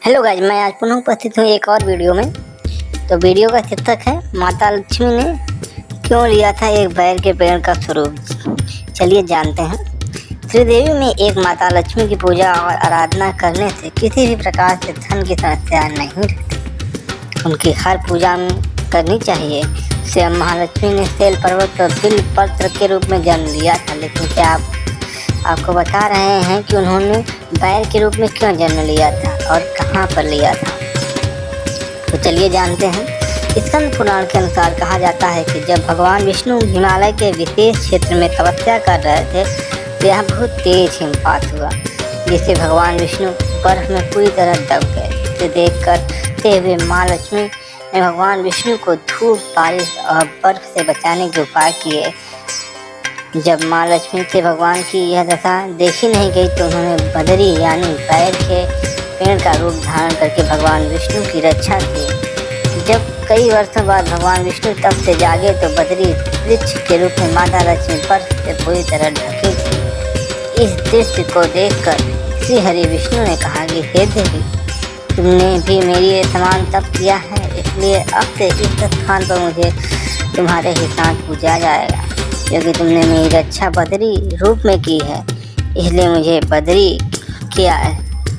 Hello guys, मैं आज पुनः उपस्थित हूँ एक और वीडियो में। तो वीडियो का शीर्षक है माता लक्ष्मी ने क्यों लिया था एक बैर के पेड़ का स्वरूप। चलिए जानते हैं। श्रीदेवी में एक माता लक्ष्मी की पूजा और आराधना करने से किसी भी प्रकार से धन की समस्या नहीं रहती। उनकी हर पूजा में करनी चाहिए। स्वयं महालक्ष्मी ने शैल पर्वत और बिल पत्र के रूप में जन्म लिया था, लेकिन क्या आपको बता रहे हैं कि उन्होंने बैर के रूप में क्यों जन्म लिया था और कहाँ पर लिया था। तो चलिए जानते हैं। स्कंद पुराण के अनुसार कहा जाता है कि जब भगवान विष्णु हिमालय के विशेष क्षेत्र में तपस्या कर रहे थे तो यहाँ बहुत तेज हिमपात हुआ, जिससे भगवान विष्णु बर्फ में पूरी तरह दब गए। इसे देखते हुए माँ लक्ष्मी ने भगवान विष्णु को धूप, बारिश और बर्फ से बचाने के उपाय किए। जब माँ लक्ष्मी से भगवान की यह दशा देखी नहीं गई तो उन्होंने बदरी यानी बैर के पेड़ का रूप धारण करके भगवान विष्णु की रक्षा की। जब कई वर्षों बाद भगवान विष्णु तप से जागे तो बदरी वृक्ष के रूप में माता लक्ष्मी बर्फ से पूरी तरह ढकी थी। इस दृश्य को देखकर श्री हरि विष्णु ने कहा कि हे देवी, तुमने भी मेरी समान तप किया है, इसलिए अब से इस स्थान पर मुझे तुम्हारे ही साथ पूजा जाएगा, क्योंकि तुमने मेरी रक्षा बदरी रूप में की है। इसलिए मुझे बदरी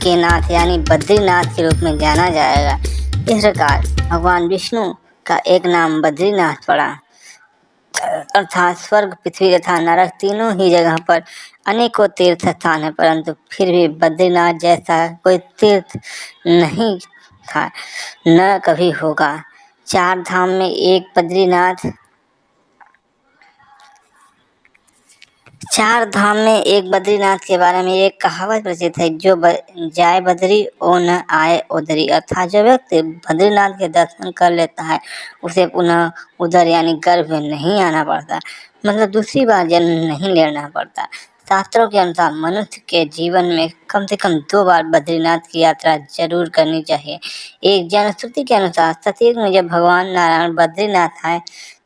के नाथ यानी बद्रीनाथ के रूप में जाना जाएगा। इस प्रकार भगवान विष्णु का एक नाम बद्रीनाथ पड़ा। अर्थात स्वर्ग, पृथ्वी तथा नरक तीनों ही जगह पर अनेकों तीर्थ स्थान है, परंतु फिर भी बद्रीनाथ जैसा कोई तीर्थ नहीं था, न कभी होगा। चार धाम में एक बद्रीनाथ के बारे में एक कहावत प्रचलित है, जो जाए बद्री ओ न आए उधरी। अर्थात जो व्यक्ति बद्रीनाथ के दर्शन कर लेता है उसे पुनः उधर यानी गर्भ में नहीं आना पड़ता, मतलब दूसरी बार जन्म नहीं लेना पड़ता। शास्त्रों के अनुसार मनुष्य के जीवन में कम से कम 2 बार बद्रीनाथ की यात्रा जरूर करनी चाहिए। एक जनश्रुति के अनुसार सतयुग में जब भगवान नारायण बद्रीनाथ आए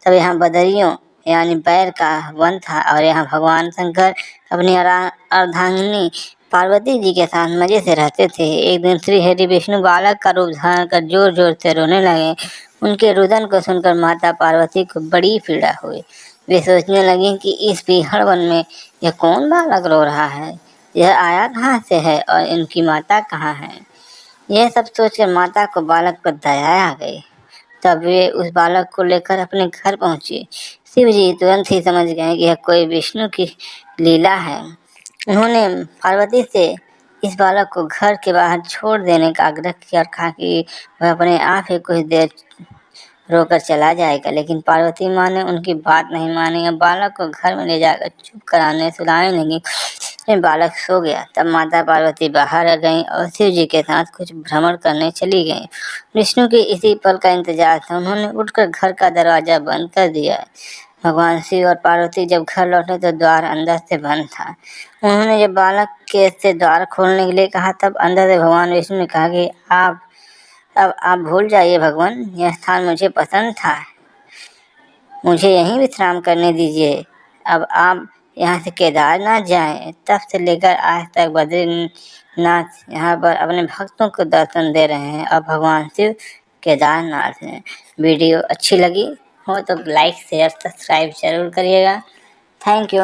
तब यहाँ बदरियों यानी बैर का वन था और यहाँ भगवान शंकर अपनी अर्धांगिनी पार्वती जी के साथ मजे से रहते थे। एक दिन श्री हरि विष्णु बालक का रूप धारण कर जोर जोर से रोने लगे। उनके रुदन को सुनकर माता पार्वती को बड़ी पीड़ा हुई। वे सोचने लगी कि इस पीहड़ वन में यह कौन बालक रो रहा है, यह आया कहाँ से है और इनकी माता कहाँ है। यह सब सोचकर माता को बालक पर दया आ गई। तब वे उस बालक को लेकर अपने घर पहुंची। शिव जी तुरंत ही समझ गए कि यह कोई विष्णु की लीला है। उन्होंने पार्वती से इस बालक को घर के बाहर छोड़ देने का आग्रह किया और कहा कि वह अपने आप ही कुछ देर रोकर चला जाएगा, लेकिन पार्वती माँ ने उनकी बात नहीं मानी और बालक को घर में ले जाकर चुप कराने सुलाने लगी। बालक सो गया। तब माता पार्वती बाहर आ गईं और शिव जी के साथ कुछ भ्रमण करने चली गईं। विष्णु के इसी पल का इंतजार था। उन्होंने उठकर घर का दरवाजा बंद कर दिया। भगवान शिव और पार्वती जब घर लौटे तो द्वार अंदर से बंद था। उन्होंने जब बालक के से द्वार खोलने के लिए कहा तब अंदर से भगवान विष्णु ने कहा कि अब आप भूल जाइए भगवान, यह स्थान मुझे पसंद था, मुझे यहीं विश्राम करने दीजिए। अब आप यहाँ से केदारनाथ जाएं। तब से लेकर आज तक बद्रीनाथ यहाँ पर अपने भक्तों को दर्शन दे रहे हैं और भगवान शिव केदारनाथ हैं। वीडियो अच्छी लगी हो तो लाइक, शेयर, सब्सक्राइब जरूर करिएगा। Thank you.